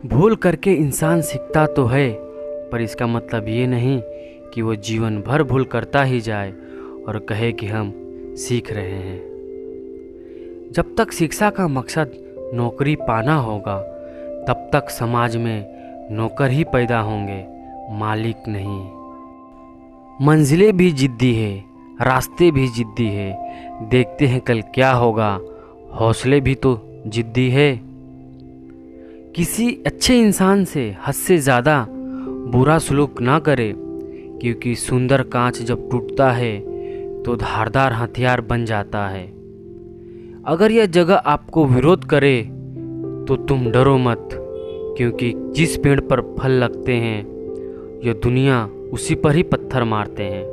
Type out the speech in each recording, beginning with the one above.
भूल करके इंसान सीखता तो है, पर इसका मतलब ये नहीं कि वो जीवन भर भूल करता ही जाए और कहे कि हम सीख रहे हैं। जब तक शिक्षा का मकसद नौकरी पाना होगा, तब तक समाज में नौकर ही पैदा होंगे, मालिक नहीं। मंजिलें भी जिद्दी है, रास्ते भी जिद्दी है, देखते हैं कल क्या होगा, हौसले भी तो जिद्दी है। किसी अच्छे इंसान से हद से ज़्यादा बुरा सलूक ना करे, क्योंकि सुंदर कांच जब टूटता है तो धारदार हथियार बन जाता है। अगर यह जगह आपको विरोध करे तो तुम डरो मत, क्योंकि जिस पेड़ पर फल लगते हैं यह दुनिया उसी पर ही पत्थर मारते हैं।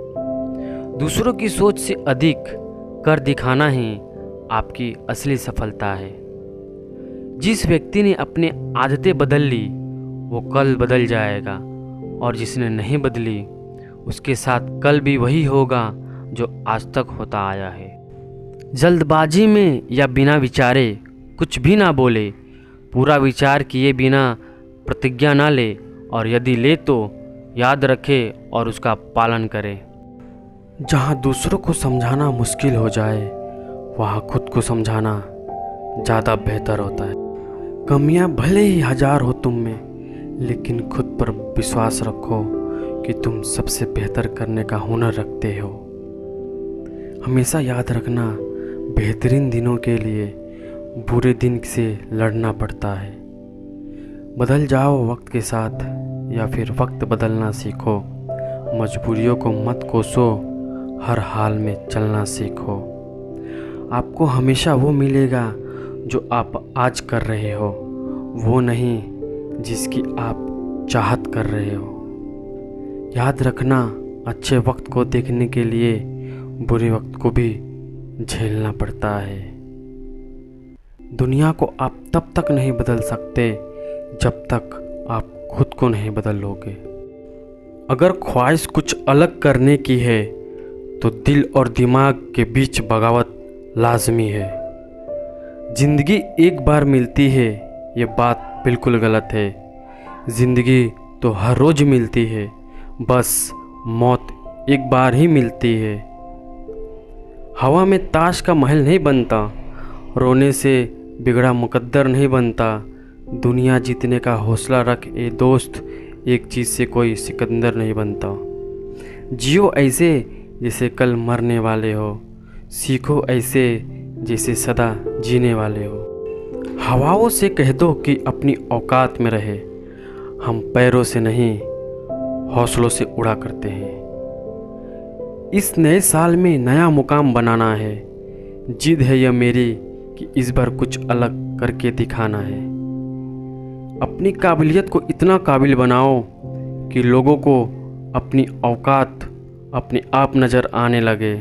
दूसरों की सोच से अधिक कर दिखाना ही आपकी असली सफलता है। जिस व्यक्ति ने अपनी आदतें बदल ली वो कल बदल जाएगा, और जिसने नहीं बदली उसके साथ कल भी वही होगा जो आज तक होता आया है। जल्दबाजी में या बिना विचारे कुछ भी ना बोले, पूरा विचार किए बिना प्रतिज्ञा ना ले, और यदि ले तो याद रखे और उसका पालन करे। जहाँ दूसरों को समझाना मुश्किल हो जाए, वहाँ खुद को समझाना ज़्यादा बेहतर होता है। कमियाँ भले ही हजार हो तुम में, लेकिन खुद पर विश्वास रखो कि तुम सबसे बेहतर करने का हुनर रखते हो। हमेशा याद रखना, बेहतरीन दिनों के लिए बुरे दिन से लड़ना पड़ता है। बदल जाओ वक्त के साथ, या फिर वक्त बदलना सीखो। मजबूरियों को मत कोसो, हर हाल में चलना सीखो। आपको हमेशा वो मिलेगा जो आप आज कर रहे हो, वो नहीं जिसकी आप चाहत कर रहे हो। याद रखना, अच्छे वक्त को देखने के लिए बुरे वक्त को भी झेलना पड़ता है। दुनिया को आप तब तक नहीं बदल सकते जब तक आप खुद को नहीं बदल लोगे। अगर ख्वाहिश कुछ अलग करने की है तो दिल और दिमाग के बीच बगावत लाजमी है। ज़िंदगी एक बार मिलती है, ये बात बिल्कुल गलत है। ज़िंदगी तो हर रोज़ मिलती है, बस मौत एक बार ही मिलती है। हवा में ताश का महल नहीं बनता, रोने से बिगड़ा मुकद्दर नहीं बनता। दुनिया जीतने का हौसला रख ए दोस्त, एक चीज़ से कोई सिकंदर नहीं बनता। जियो ऐसे जैसे कल मरने वाले हो, सीखो ऐसे जैसे सदा जीने वाले हो। हवाओं से कह दो कि अपनी औकात में रहे, हम पैरों से नहीं हौसलों से उड़ा करते हैं। इस नए साल में नया मुकाम बनाना है, जिद है यह मेरी कि इस बार कुछ अलग करके दिखाना है। अपनी काबिलियत को इतना काबिल बनाओ कि लोगों को अपनी औकात अपने आप नज़र आने लगे।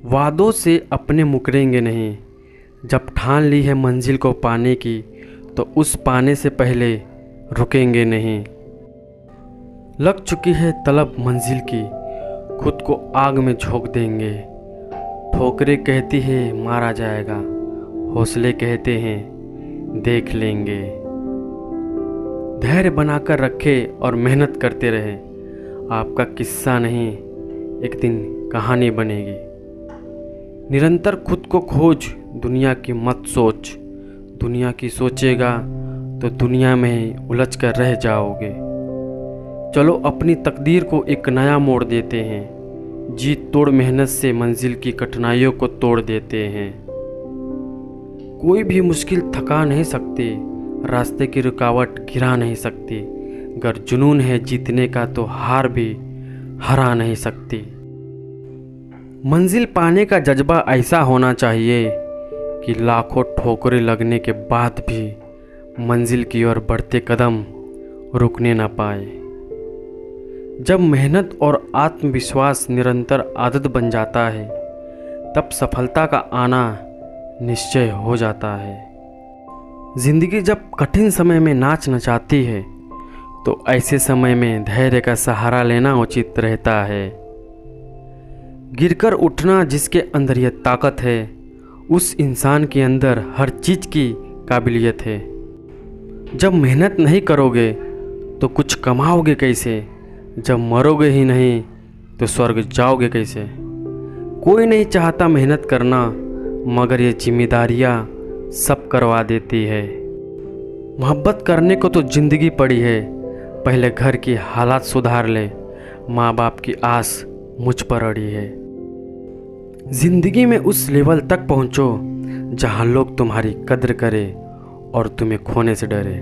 वादों से अपने मुकरेंगे नहीं, जब ठान ली है मंजिल को पाने की तो उस पाने से पहले रुकेंगे नहीं। लग चुकी है तलब मंजिल की, खुद को आग में झोंक देंगे। ठोकरें कहती है मारा जाएगा, हौसले कहते हैं देख लेंगे। धैर्य बनाकर रखे और मेहनत करते रहे, आपका किस्सा नहीं एक दिन कहानी बनेगी। निरंतर खुद को खोज, दुनिया की मत सोच। दुनिया की सोचेगा तो दुनिया में ही उलझ कर रह जाओगे। चलो अपनी तकदीर को एक नया मोड़ देते हैं, जीत तोड़ मेहनत से मंजिल की कठिनाइयों को तोड़ देते हैं। कोई भी मुश्किल थका नहीं सकती, रास्ते की रुकावट गिरा नहीं सकती। अगर जुनून है जीतने का तो हार भी हरा नहीं सकती। मंजिल पाने का जज्बा ऐसा होना चाहिए कि लाखों ठोकरें लगने के बाद भी मंजिल की ओर बढ़ते कदम रुकने ना पाए। जब मेहनत और आत्मविश्वास निरंतर आदत बन जाता है, तब सफलता का आना निश्चय हो जाता है। जिंदगी जब कठिन समय में नाच नचाती है, तो ऐसे समय में धैर्य का सहारा लेना उचित रहता है। गिरकर उठना जिसके अंदर यह ताकत है, उस इंसान के अंदर हर चीज़ की काबिलियत है। जब मेहनत नहीं करोगे तो कुछ कमाओगे कैसे? जब मरोगे ही नहीं तो स्वर्ग जाओगे कैसे? कोई नहीं चाहता मेहनत करना, मगर ये जिम्मेदारियाँ सब करवा देती है। मोहब्बत करने को तो ज़िंदगी पड़ी है, पहले घर की हालात सुधार ले। माँ बाप की आस मुझ पर अड़ी है। ज़िंदगी में उस लेवल तक पहुँचो जहाँ लोग तुम्हारी कद्र करें और तुम्हें खोने से डरे।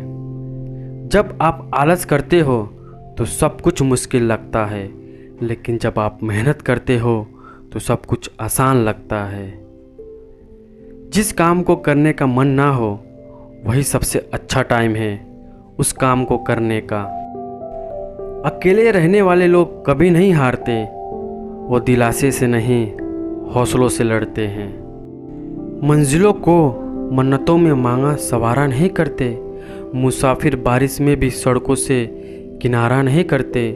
जब आप आलस करते हो तो सब कुछ मुश्किल लगता है, लेकिन जब आप मेहनत करते हो तो सब कुछ आसान लगता है। जिस काम को करने का मन ना हो वही सबसे अच्छा टाइम है उस काम को करने का। अकेले रहने वाले लोग कभी नहीं हारते, वो दिलासे से नहीं हौसलों से लड़ते हैं। मंजिलों को मन्नतों में मांगा सवारा नहीं करते, मुसाफिर बारिश में भी सड़कों से किनारा नहीं करते।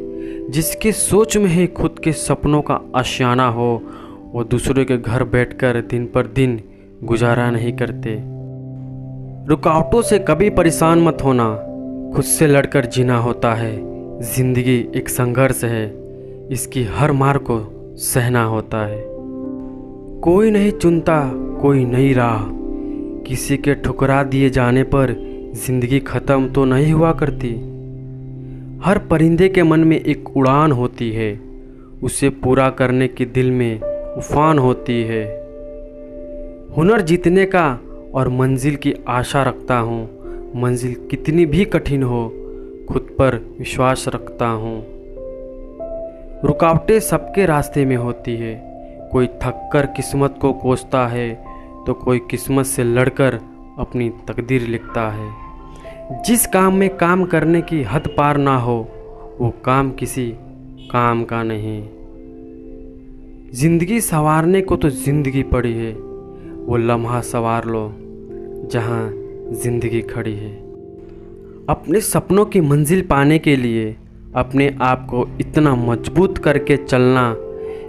जिसके सोच में ही खुद के सपनों का आशियाना हो, वो दूसरे के घर बैठकर दिन पर दिन गुजारा नहीं करते। रुकावटों से कभी परेशान मत होना, खुद से लड़कर जीना होता है। जिंदगी एक संघर्ष है, इसकी हर मार को सहना होता है। कोई नहीं चुनता कोई नई राह, किसी के ठुकरा दिए जाने पर जिंदगी ख़त्म तो नहीं हुआ करती। हर परिंदे के मन में एक उड़ान होती है, उसे पूरा करने के दिल में उफान होती है। हुनर जीतने का और मंजिल की आशा रखता हूँ, मंजिल कितनी भी कठिन हो खुद पर विश्वास रखता हूँ। रुकावटें सबके रास्ते में होती है, कोई थककर किस्मत को कोसता है तो कोई किस्मत से लड़कर अपनी तकदीर लिखता है। जिस काम में काम करने की हद पार ना हो वो काम किसी काम का नहीं। जिंदगी संवारने को तो जिंदगी पड़ी है, वो लम्हा संवार लो जहाँ जिंदगी खड़ी है। अपने सपनों की मंजिल पाने के लिए अपने आप को इतना मजबूत करके चलना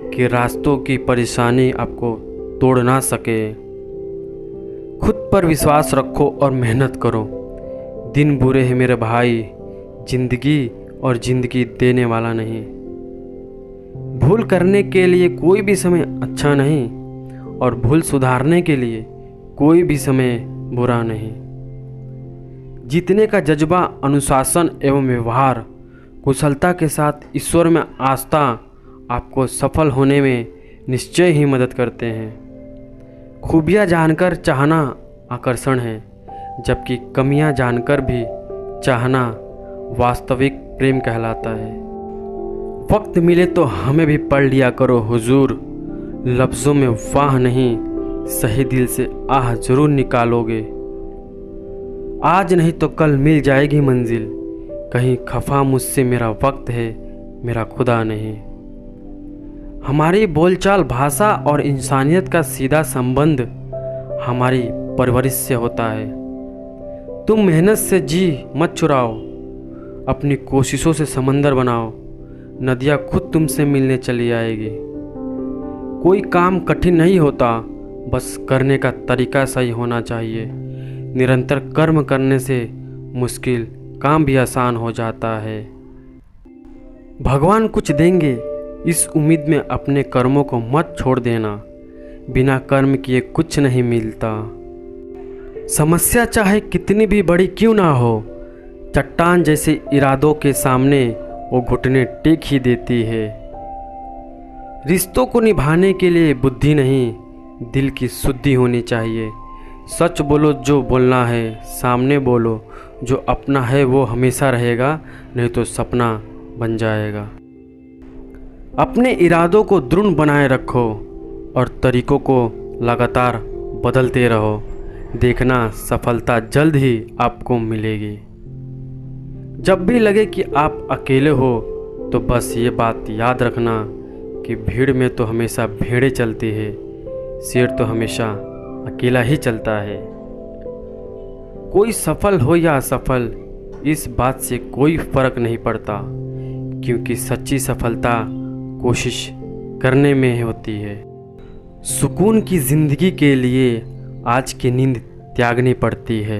कि रास्तों की परेशानी आपको तोड़ ना सके। खुद पर विश्वास रखो और मेहनत करो। दिन बुरे हैं मेरे भाई, जिंदगी और जिंदगी देने वाला नहीं। भूल करने के लिए कोई भी समय अच्छा नहीं और भूल सुधारने के लिए कोई भी समय बुरा नहीं। जीतने का जज्बा, अनुशासन एवं व्यवहार, कुशलता के साथ ईश्वर में आस्था आपको सफल होने में निश्चय ही मदद करते हैं। खूबियाँ जानकर चाहना आकर्षण है, जबकि कमियाँ जानकर भी चाहना वास्तविक प्रेम कहलाता है। वक्त मिले तो हमें भी पढ़ लिया करो हुजूर, लफ्ज़ों में वाह नहीं सही दिल से आह जरूर निकालोगे। आज नहीं तो कल मिल जाएगी मंजिल, कहीं खफा मुझसे मेरा वक्त है मेरा खुदा नहीं। हमारी बोलचाल, भाषा और इंसानियत का सीधा संबंध हमारी परवरिश से होता है। तुम मेहनत से जी मत चुराओ, अपनी कोशिशों से समंदर बनाओ, नदियाँ खुद तुमसे मिलने चली आएगी। कोई काम कठिन नहीं होता, बस करने का तरीका सही होना चाहिए। निरंतर कर्म करने से मुश्किल काम भी आसान हो जाता है। भगवान कुछ देंगे इस उम्मीद में अपने कर्मों को मत छोड़ देना, बिना कर्म किए कुछ नहीं मिलता। समस्या चाहे कितनी भी बड़ी क्यों ना हो, चट्टान जैसे इरादों के सामने वो घुटने टेक ही देती है। रिश्तों को निभाने के लिए बुद्धि नहीं, दिल की शुद्धि होनी चाहिए। सच बोलो जो बोलना है, सामने बोलो जो अपना है वो हमेशा रहेगा, नहीं तो सपना बन जाएगा। अपने इरादों को दृढ़ बनाए रखो और तरीकों को लगातार बदलते रहो, देखना सफलता जल्द ही आपको मिलेगी। जब भी लगे कि आप अकेले हो तो बस ये बात याद रखना कि भीड़ में तो हमेशा भेड़ें चलती है, शेर तो हमेशा अकेला ही चलता है। कोई सफल हो या असफल इस बात से कोई फर्क नहीं पड़ता, क्योंकि सच्ची सफलता कोशिश करने में होती है। सुकून की ज़िंदगी के लिए आज की नींद त्यागनी पड़ती है।